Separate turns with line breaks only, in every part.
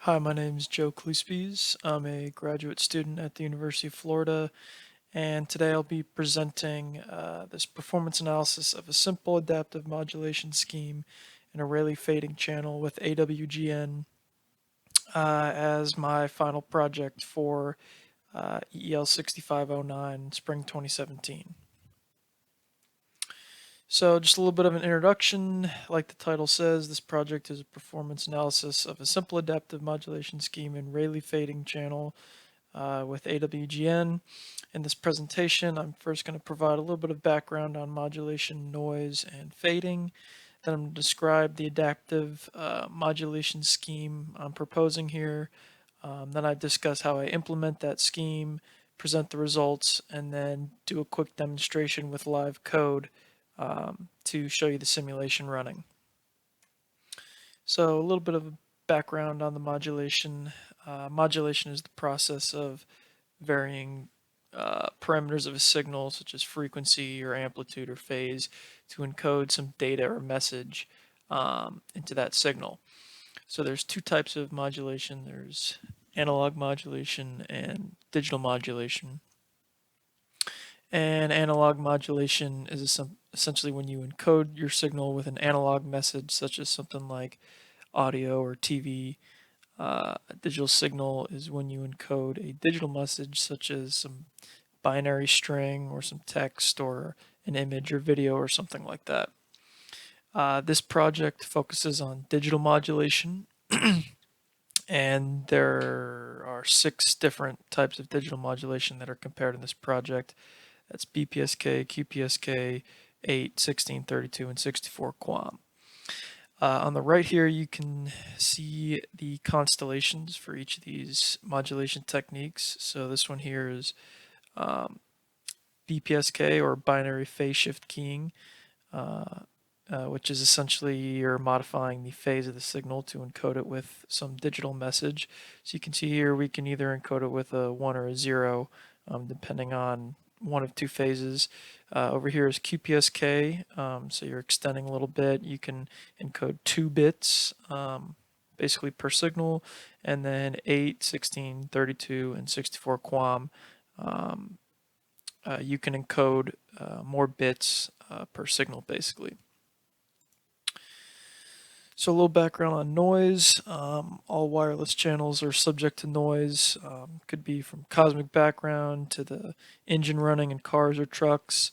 Hi, my name is Joe Kleespies. I'm a graduate student at the University of Florida, and today I'll be presenting this performance analysis of a simple adaptive modulation scheme in a Rayleigh Fading Channel with AWGN as my final project for EEL 6509 Spring 2017. So just a little bit of an introduction. Like the title says, this project is a performance analysis of a simple adaptive modulation scheme in Rayleigh Fading Channel with AWGN. In this presentation, I'm first going to provide a little bit of background on modulation, noise, and fading. Then I'm going to describe the adaptive modulation scheme I'm proposing here. Then I discuss how I implement that scheme, present the results, and then do a quick demonstration with live code to show you the simulation running. So a little bit of background on the modulation. Modulation is the process of varying parameters of a signal, such as frequency or amplitude or phase, to encode some data or message into that signal. So there's two types of modulation. There's analog modulation and digital modulation. And analog modulation is essentially when you encode your signal with an analog message, such as something like audio or TV. A digital signal is when you encode a digital message, such as some binary string or some text or an image or video or something like that. This project focuses on digital modulation, and there are 6 different types of digital modulation that are compared in this project. That's BPSK, QPSK, 8, 16, 32, and 64 QAM. On the right here, you can see the constellations for each of these modulation techniques. So this one here is BPSK, or binary phase shift keying, which is essentially you're modifying the phase of the signal to encode it with some digital message. So you can see here we can either encode it with a 1 or a 0, depending on one of two phases. Over here is QPSK, so you're extending a little bit. You can encode 2 bits basically per signal, and then 8, 16, 32, and 64 QAM. You can encode more bits per signal basically. So a little background on noise. All wireless channels are subject to noise. Could be from cosmic background to the engine running in cars or trucks.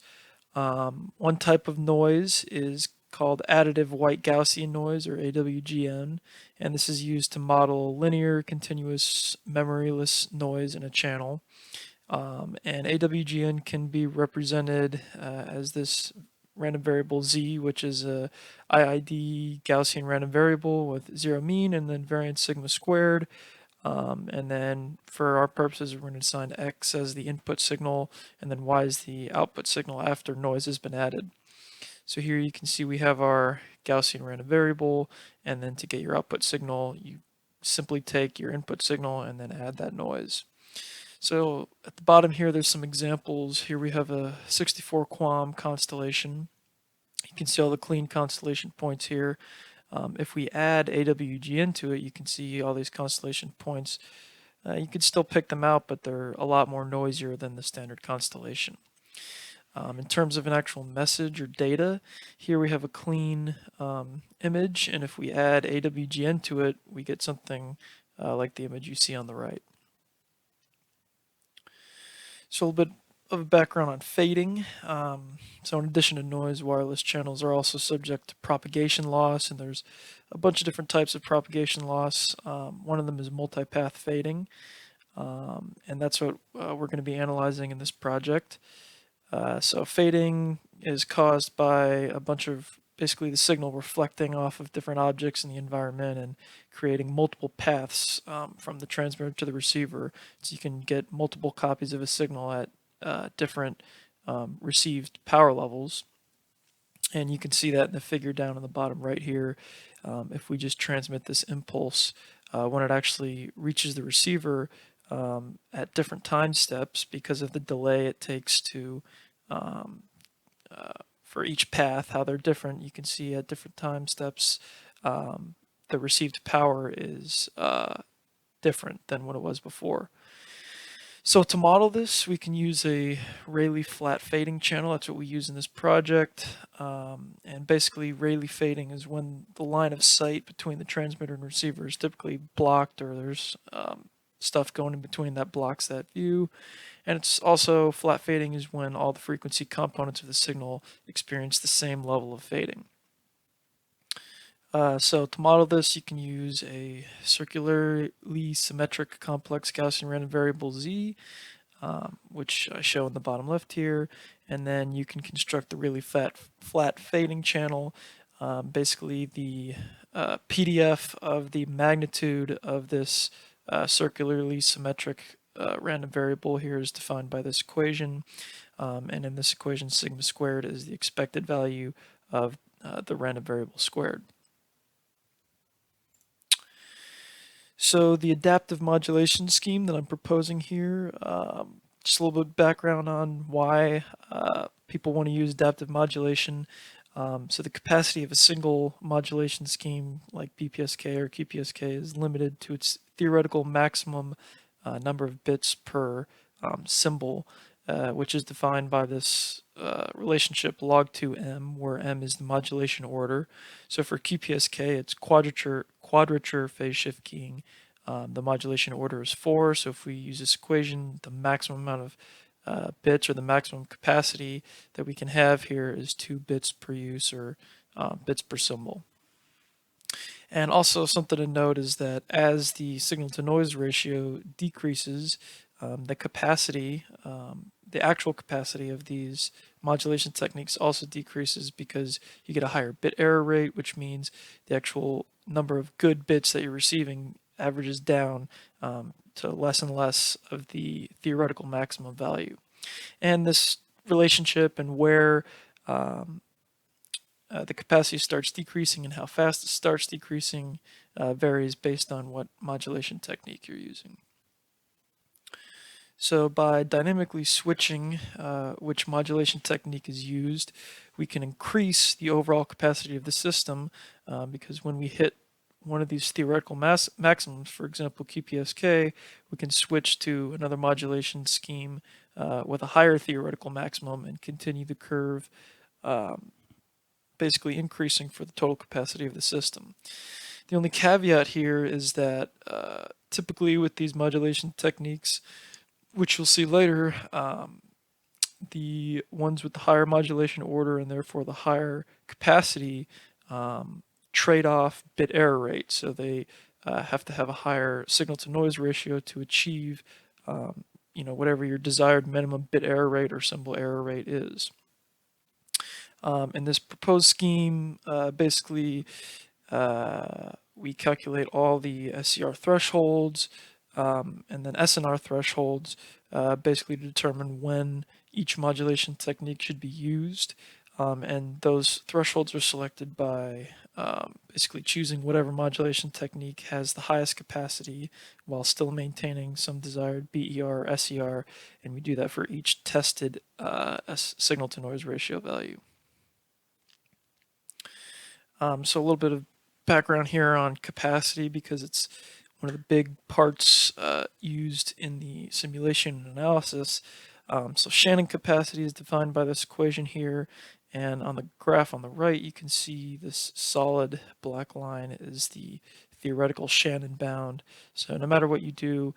One type of noise is called additive white Gaussian noise, or AWGN, and this is used to model linear, continuous, memoryless noise in a channel. And AWGN can be represented as this random variable z, which is a IID Gaussian random variable with 0 mean and then variance sigma squared. And then for our purposes, we're going to assign x as the input signal, and then y is the output signal after noise has been added. So here you can see we have our Gaussian random variable, and then to get your output signal, you simply take your input signal and then add that noise. So at the bottom here, there's some examples. Here we have a 64 QAM constellation. You can see all the clean constellation points here. If we add AWGN to it, you can see all these constellation points. You could still pick them out, but they're a lot more noisier than the standard constellation. In terms of an actual message or data, here we have a clean image, and if we add AWGN to it, we get something like the image you see on the right. So a little bit of background on fading. So in addition to noise, wireless channels are also subject to propagation loss, and there's a bunch of different types of propagation loss. One of them is multipath fading, and that's what we're going to be analyzing in this project. So fading is caused by a bunch of basically the signal reflecting off of different objects in the environment and creating multiple paths from the transmitter to the receiver, so you can get multiple copies of a signal at different received power levels. And you can see that in the figure down in the bottom right here. If we just transmit this impulse, when it actually reaches the receiver at different time steps, because of the delay it takes to for each path, how they're different, you can see at different time steps the received power is different than what it was before. So to model this, we can use a Rayleigh flat fading channel. That's what we use in this project. And basically, Rayleigh fading is when the line of sight between the transmitter and receiver is typically blocked, or there's stuff going in between that blocks that view. And it's also, flat fading is when all the frequency components of the signal experience the same level of fading. So to model this, you can use a circularly symmetric complex Gaussian random variable Z, which I show in the bottom left here, and then you can construct the really flat fading channel. Basically, the PDF of the magnitude of this circularly symmetric random variable here is defined by this equation, and in this equation, sigma squared is the expected value of the random variable squared. So the adaptive modulation scheme that I'm proposing here, just a little bit of background on why people want to use adaptive modulation. So the capacity of a single modulation scheme like BPSK or QPSK is limited to its theoretical maximum number of bits per symbol, which is defined by this relationship log2m, where m is the modulation order. So for QPSK, it's quadrature phase shift keying. The modulation order is 4, so if we use this equation, the maximum amount of bits, or the maximum capacity that we can have here, is 2 bits per use, or bits per symbol. And also something to note is that as the signal to noise ratio decreases, the capacity, the actual capacity of these modulation techniques also decreases, because you get a higher bit error rate, which means the actual number of good bits that you're receiving averages down to less and less of the theoretical maximum value. And this relationship and where the capacity starts decreasing and how fast it starts decreasing varies based on what modulation technique you're using. So by dynamically switching which modulation technique is used, we can increase the overall capacity of the system, because when we hit one of these theoretical maximums, for example QPSK, we can switch to another modulation scheme with a higher theoretical maximum and continue the curve, basically increasing for the total capacity of the system. The only caveat here is that typically with these modulation techniques, which you'll see later, the ones with the higher modulation order and therefore the higher capacity trade off bit error rate. So they have to have a higher signal to noise ratio to achieve whatever your desired minimum bit error rate or symbol error rate is. In this proposed scheme, basically we calculate all the SCR thresholds and then SNR thresholds, basically to determine when each modulation technique should be used. And those thresholds are selected by basically choosing whatever modulation technique has the highest capacity while still maintaining some desired BER or SER, and we do that for each tested signal to noise ratio value. So a little bit of background here on capacity, because it's one of the big parts used in the simulation and analysis. So Shannon capacity is defined by this equation here, and on the graph on the right you can see this solid black line is the theoretical Shannon bound. So no matter what you do,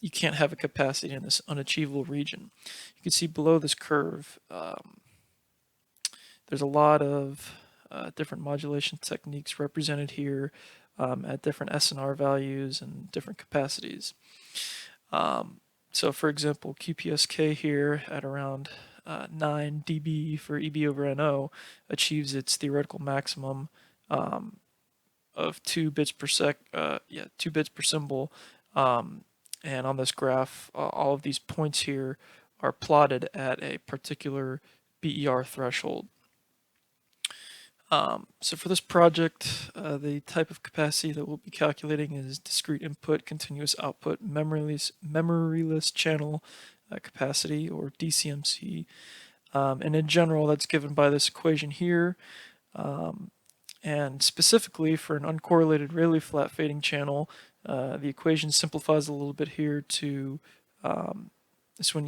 you can't have a capacity in this unachievable region. You can see below this curve there's a lot of different modulation techniques represented here at different SNR values and different capacities. So for example, QPSK here at around 9 dB for EB over NO achieves its theoretical maximum of 2 bits per 2 bits per symbol. And on this graph, all of these points here are plotted at a particular BER threshold. So for this project, the type of capacity that we'll be calculating is discrete input, continuous output, memoryless channel capacity, or DCMC. And in general, that's given by this equation here. And specifically for an uncorrelated Rayleigh flat fading channel, the equation simplifies a little bit here to this one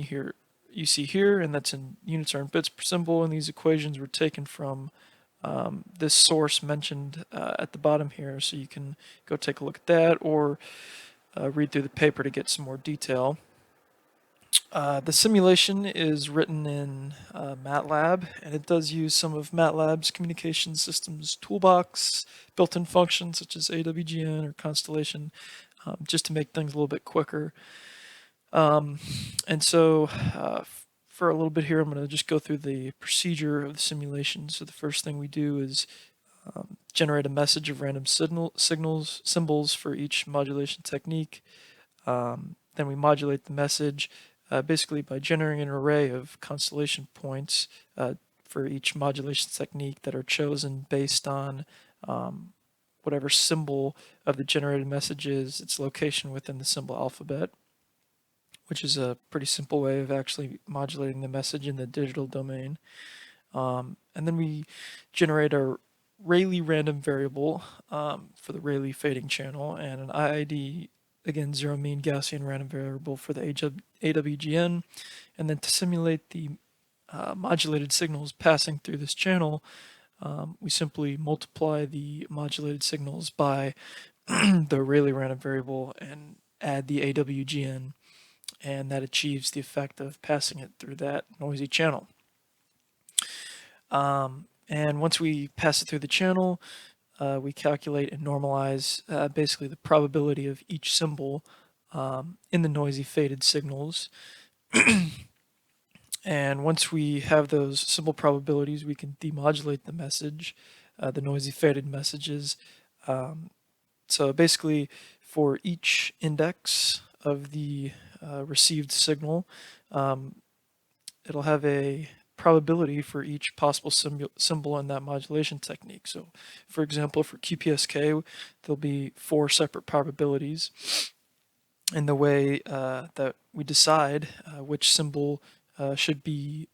you see here, and that's in units are in bits per symbol, and these equations were taken from this source mentioned at the bottom here, so you can go take a look at that or read through the paper to get some more detail. The simulation is written in MATLAB, and it does use some of MATLAB's communication systems toolbox, built-in functions such as AWGN or Constellation, just to make things a little bit quicker. And so for a little bit here, I'm going to just go through the procedure of the simulation. So the first thing we do is generate a message of random symbols for each modulation technique. Then we modulate the message basically by generating an array of constellation points for each modulation technique that are chosen based on whatever symbol of the generated message is, its location within the symbol alphabet, which is a pretty simple way of actually modulating the message in the digital domain. And then we generate a Rayleigh random variable for the Rayleigh fading channel, and an IID, again, zero mean Gaussian random variable for the AWGN. And then to simulate the modulated signals passing through this channel, we simply multiply the modulated signals by the Rayleigh random variable and add the AWGN, and that achieves the effect of passing it through that noisy channel. And once we pass it through the channel, we calculate and normalize basically the probability of each symbol in the noisy faded signals. And once we have those symbol probabilities, we can demodulate the message, the noisy faded messages. So basically, for each index of the received signal, it'll have a probability for each possible symbol in that modulation technique. So, for example, for QPSK, there'll be 4 separate probabilities. And the way that we decide which symbol should be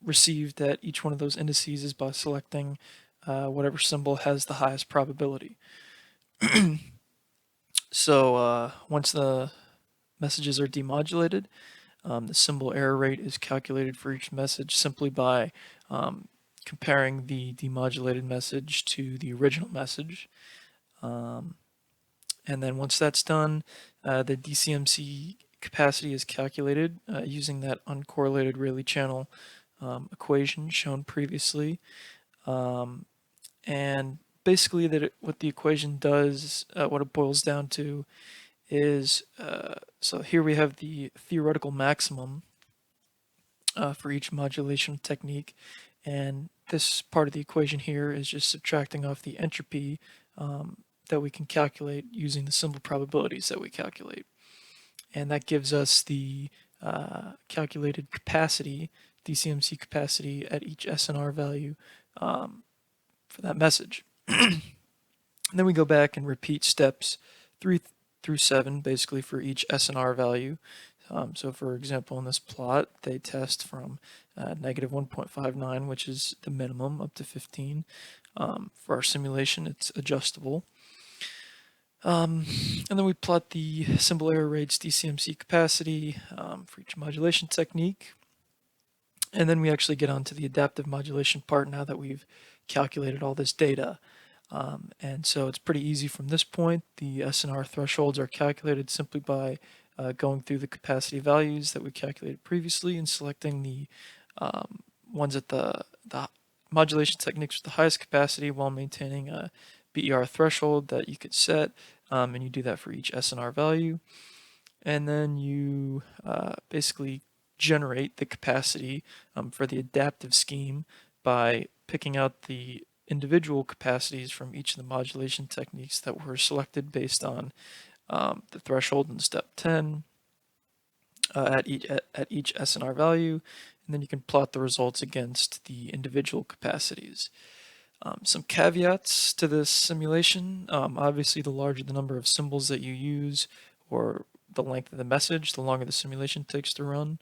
received at each one of those indices is by selecting whatever symbol has the highest probability. So once the messages are demodulated, the symbol error rate is calculated for each message simply by comparing the demodulated message to the original message. And then once that's done, the DCMC capacity is calculated using that uncorrelated Rayleigh channel equation shown previously. And basically what the equation does, what it boils down to is, so here we have the theoretical maximum for each modulation technique, and this part of the equation here is just subtracting off the entropy that we can calculate using the symbol probabilities that we calculate. And that gives us the calculated capacity, DCMC capacity at each SNR value for that message. And then we go back and repeat steps 3 through 7 basically for each SNR value. So for example, in this plot, they test from negative 1.59, which is the minimum, up to 15. For our simulation, it's adjustable. And then we plot the symbol error rates, DCMC capacity for each modulation technique. And then we actually get onto the adaptive modulation part now that we've calculated all this data. And so it's pretty easy from this point. The SNR thresholds are calculated simply by going through the capacity values that we calculated previously and selecting the ones at the modulation techniques with the highest capacity while maintaining a BER threshold that you could set, and you do that for each SNR value. And then you basically generate the capacity for the adaptive scheme by picking out the individual capacities from each of the modulation techniques that were selected based on the threshold in step 10 at each SNR value, and then you can plot the results against the individual capacities. Some caveats to this simulation: obviously, the larger the number of symbols that you use, or the length of the message, the longer the simulation takes to run,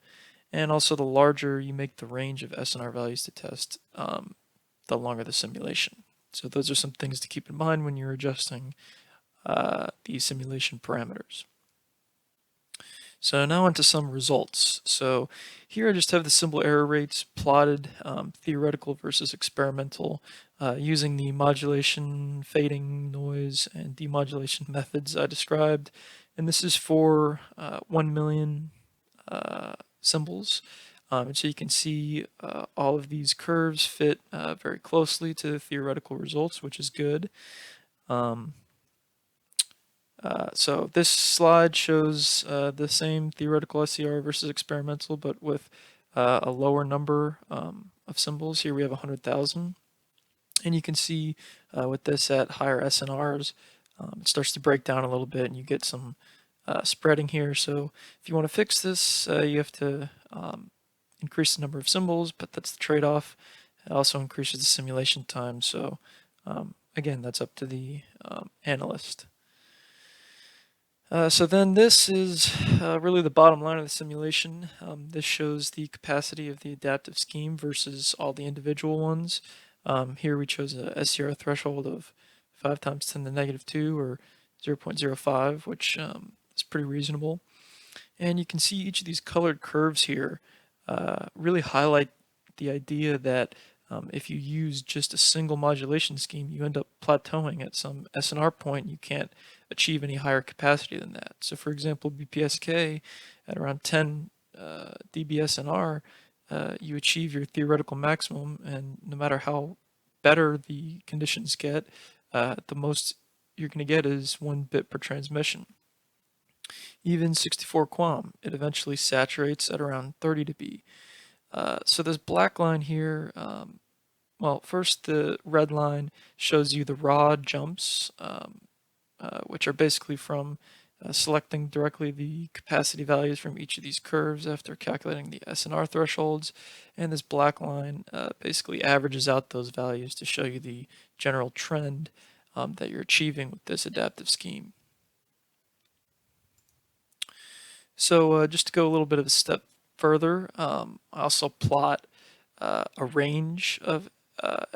and also the larger you make the range of SNR values to test, the longer the simulation. So those are some things to keep in mind when you're adjusting the simulation parameters. So now onto some results. So here I just have the simple error rates plotted, theoretical versus experimental, using the modulation, fading, noise, and demodulation methods I described. And this is for 1 million symbols. And so you can see all of these curves fit very closely to the theoretical results, which is good. So this slide shows the same theoretical SCR versus experimental, but with a lower number of symbols. Here we have 100,000. And you can see with this at higher SNRs, it starts to break down a little bit and you get some spreading here. So if you want to fix this, you have to increase the number of symbols, but that's the trade-off. It also increases the simulation time. So again, that's up to the analyst. So then this is really the bottom line of the simulation. This shows the capacity of the adaptive scheme versus all the individual ones. Here we chose a SCR threshold of 5 times 10 to the negative 2 or 0.05, which is pretty reasonable. And you can see each of these colored curves here really highlight the idea that if you use just a single modulation scheme, you end up plateauing at some SNR point. You can't achieve any higher capacity than that. So for example, BPSK at around 10 dB SNR, you achieve your theoretical maximum, and no matter how better the conditions get, the most you're going to get is 1 bit per transmission. Even 64 QAM, it eventually saturates at around 30 dB. So this black line here, well, first the red line shows you the raw jumps, which are basically from selecting directly the capacity values from each of these curves after calculating the SNR thresholds. And this black line basically averages out those values to show you the general trend that you're achieving with this adaptive scheme. So just to go a little bit of a step further, I also plot a range of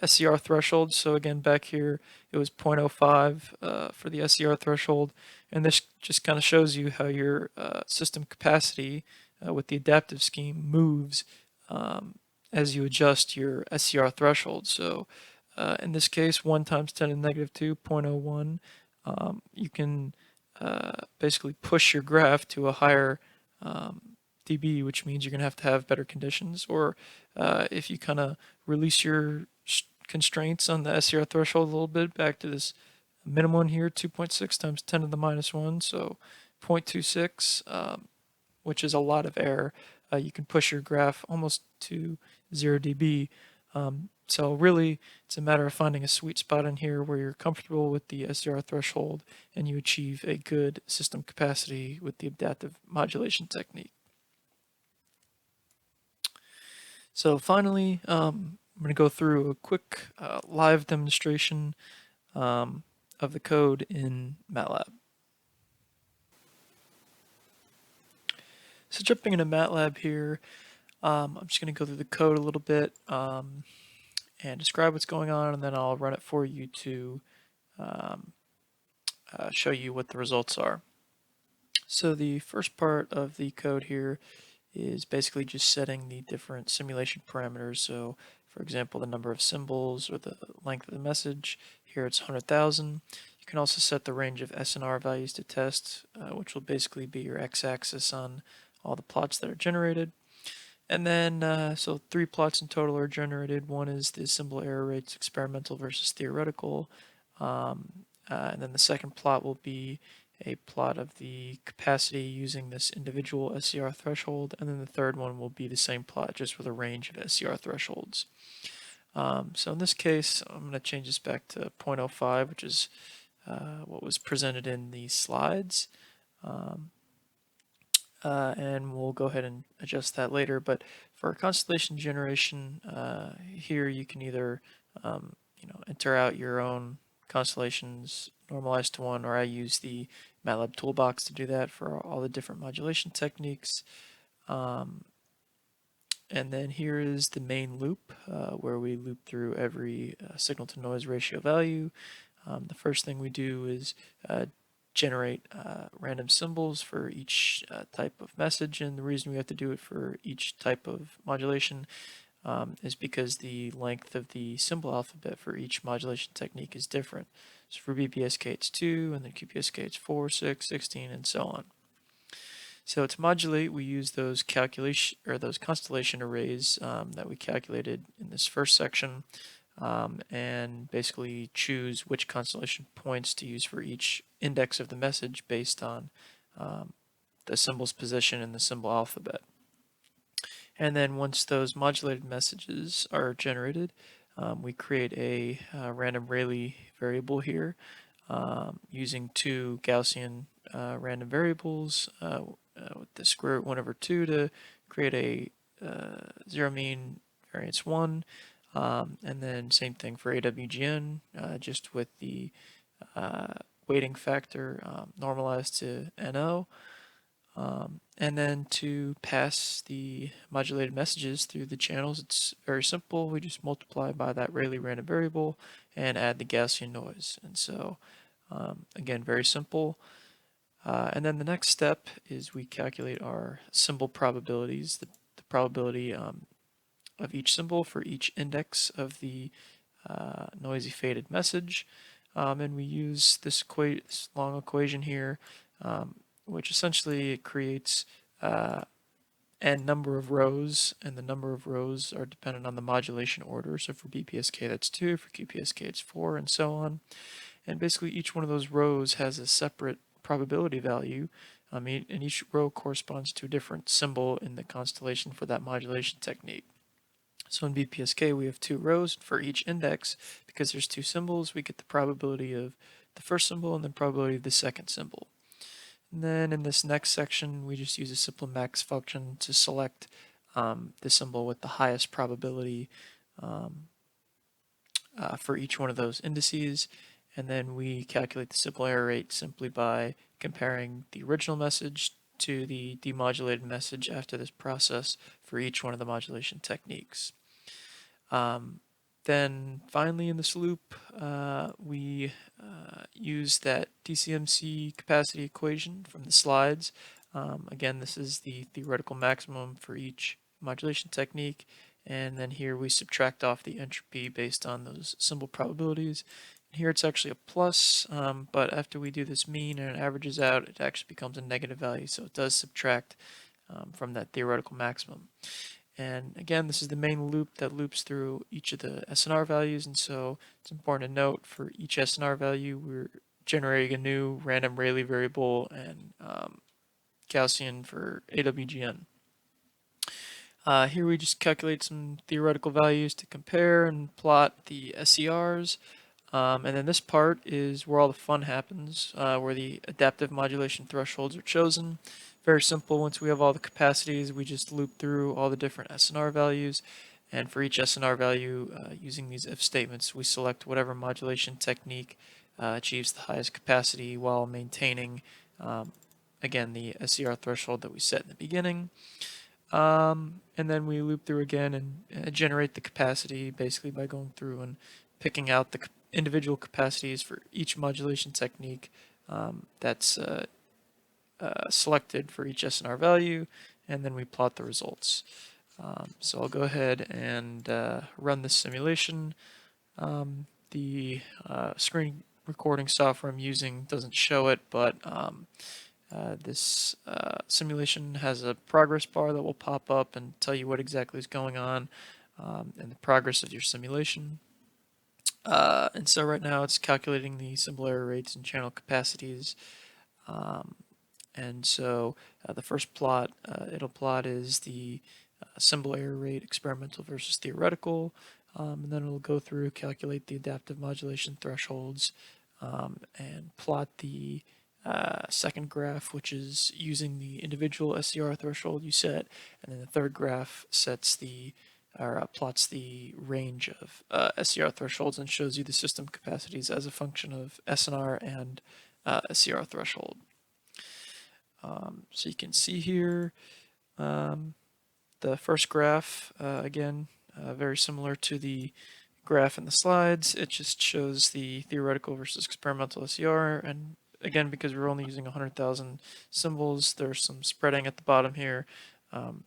SCR thresholds. So again, back here, it was 0.05 for the SCR threshold. And this just kind of shows you how your system capacity with the adaptive scheme moves as you adjust your SCR threshold. So in this case, 1 times 10 to the negative 2, 0.01. You can basically push your graph to a higher dB, which means you're going to have better conditions. Or if you kind of release your constraints on the SCR threshold a little bit back to this minimum here, 2.6 times 10 to the minus 1, so 0.26, which is a lot of error. You can push your graph almost to 0 dB. So really, it's a matter of finding a sweet spot in here where you're comfortable with the SCR threshold and you achieve a good system capacity with the adaptive modulation technique. So finally, I'm going to go through a quick live demonstration of the code in MATLAB. So jumping into MATLAB here, I'm just going to go through the code a little bit and describe what's going on, and then I'll run it for you to show you what the results are. So the first part of the code here is basically just setting the different simulation parameters. So for example, the number of symbols or the length of the message. Here it's 100,000. You can also set the range of SNR values to test, which will basically be your x-axis on all the plots that are generated. And then, so 3 plots in total are generated. One is the simple error rates, experimental versus theoretical. And then the second plot will be a plot of the capacity using this individual SCR threshold. And then the third one will be the same plot, just with a range of SCR thresholds. So in this case, I'm going to change this back to 0.05, which is what was presented in the slides. And we'll go ahead and adjust that later. But for constellation generation, here you can either enter out your own constellations normalized to 1, or I use the MATLAB toolbox to do that for all the different modulation techniques. And then here is the main loop where we loop through every signal to noise ratio value. The first thing we do is generate random symbols for each type of message, and the reason we have to do it for each type of modulation is because the length of the symbol alphabet for each modulation technique is different. So for BPSK it's 2, and then QPSK it's 4, 6, 16, and so on. So to modulate, we use those calculation or those constellation arrays that we calculated in this first section, and basically choose which constellation points to use for each index of the message based on the symbol's position in the symbol alphabet. And then once those modulated messages are generated, we create a random Rayleigh variable here using two Gaussian random variables with the square root 1 over 2 to create a zero mean variance 1. And then same thing for AWGN, just with the weighting factor normalized to NO. And then to pass the modulated messages through the channels, it's very simple. We just multiply by that Rayleigh random variable and add the Gaussian noise. And so, again, very simple. And then the next step is we calculate our symbol probabilities, the probability of each symbol for each index of the noisy faded message. And we use this long equation here, which essentially creates n number of rows, and the number of rows are dependent on the modulation order. So for BPSK that's 2, for QPSK it's 4, and so on. And basically each one of those rows has a separate probability value, and each row corresponds to a different symbol in the constellation for that modulation technique. So in BPSK we have 2 rows for each index. Because there's 2 symbols, we get the probability of the first symbol and the probability of the second symbol. And then in this next section, we just use a simple max function to select the symbol with the highest probability for each one of those indices. And then we calculate the simple error rate simply by comparing the original message to the demodulated message after this process for each one of the modulation techniques. Then finally in this loop, we use that DCMC capacity equation from the slides. Again, this is the theoretical maximum for each modulation technique, and then here we subtract off the entropy based on those symbol probabilities. And here it's actually a plus, but after we do this mean and it averages out, it actually becomes a negative value, so it does subtract from that theoretical maximum. And again, this is the main loop that loops through each of the SNR values, and so it's important to note for each SNR value we're generating a new random Rayleigh variable and Gaussian for AWGN. Here we just calculate some theoretical values to compare and plot the SCRs. And then this part is where all the fun happens, where the adaptive modulation thresholds are chosen. Very simple. Once we have all the capacities, we just loop through all the different SNR values. And for each SNR value, using these if statements, we select whatever modulation technique achieves the highest capacity while maintaining, again, the SCR threshold that we set in the beginning. And then we loop through again and generate the capacity basically by going through and picking out the individual capacities for each modulation technique that's selected for each SNR value, and then we plot the results. So I'll go ahead and run this simulation. The screen recording software I'm using doesn't show it, but this simulation has a progress bar that will pop up and tell you what exactly is going on and the progress of your simulation. And so right now it's calculating the symbol error rates and channel capacities. And so the first plot it'll plot is the symbol error rate experimental versus theoretical. And then it'll go through, calculate the adaptive modulation thresholds, and plot the second graph, which is using the individual SCR threshold you set, and then the third graph sets the plots the range of SCR thresholds and shows you the system capacities as a function of SNR and SCR threshold. So you can see here the first graph, again, very similar to the graph in the slides. It just shows the theoretical versus experimental SER, and again, because we're only using 100,000 symbols, there's some spreading at the bottom here.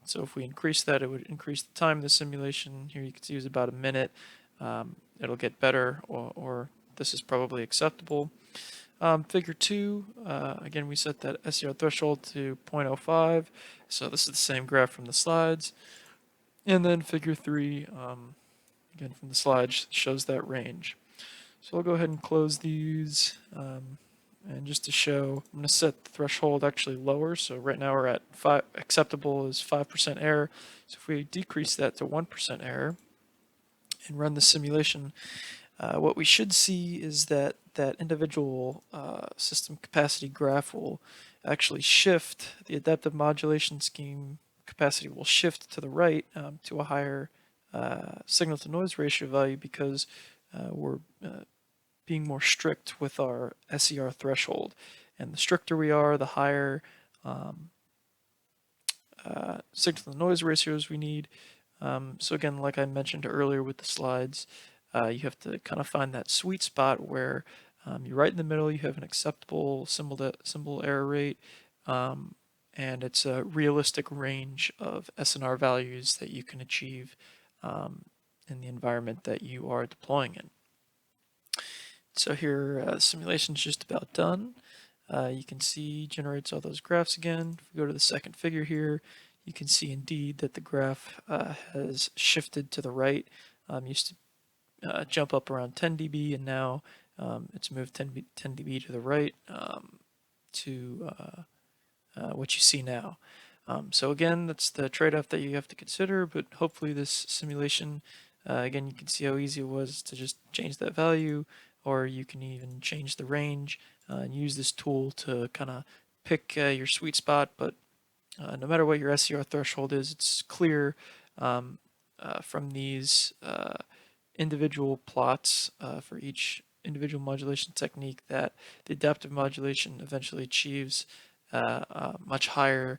So if we increase that, it would increase the time of the simulation. Here you can see it was about a minute. It'll get better, or this is probably acceptable. Figure 2, again, we set that SER threshold to 0.05, so this is the same graph from the slides. And then figure 3, again from the slides, shows that range. So I'll go ahead and close these, and just to show, I'm going to set the threshold actually lower. So right now we're at acceptable is 5% error. So if we decrease that to 1% error and run the simulation, what we should see is that that individual system capacity graph will actually shift. The adaptive modulation scheme capacity will shift to the right to a higher signal to noise ratio value, because we're being more strict with our SER threshold. And the stricter we are, the higher signal to noise ratios we need. So again, like I mentioned earlier with the slides, you have to kind of find that sweet spot where you're right in the middle, you have an acceptable symbol error rate, and it's a realistic range of SNR values that you can achieve in the environment that you are deploying in. So here, the simulation's just about done. You can see generates all those graphs again. If we go to the second figure here, you can see indeed that the graph has shifted to the right. Used to jump up around 10 dB, and now it's moved 10 dB to the right to what you see now. So again, that's the trade-off that you have to consider, but hopefully this simulation, again, you can see how easy it was to just change that value, or you can even change the range and use this tool to kind of pick your sweet spot. But no matter what your SER threshold is, it's clear from these individual plots for each individual modulation technique that the adaptive modulation eventually achieves a much higher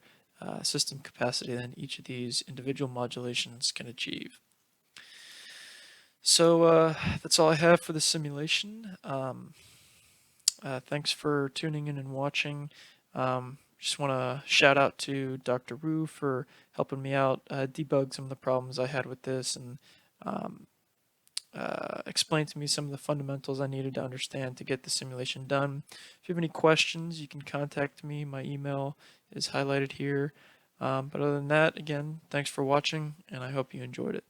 system capacity than each of these individual modulations can achieve. So that's all I have for the simulation. Thanks for tuning in and watching. Just want to shout out to Dr. Wu for helping me out debug some of the problems I had with this, and explain to me some of the fundamentals I needed to understand to get the simulation done. If you have any questions, you can contact me. My email is highlighted here. But other than that, again, thanks for watching, and I hope you enjoyed it.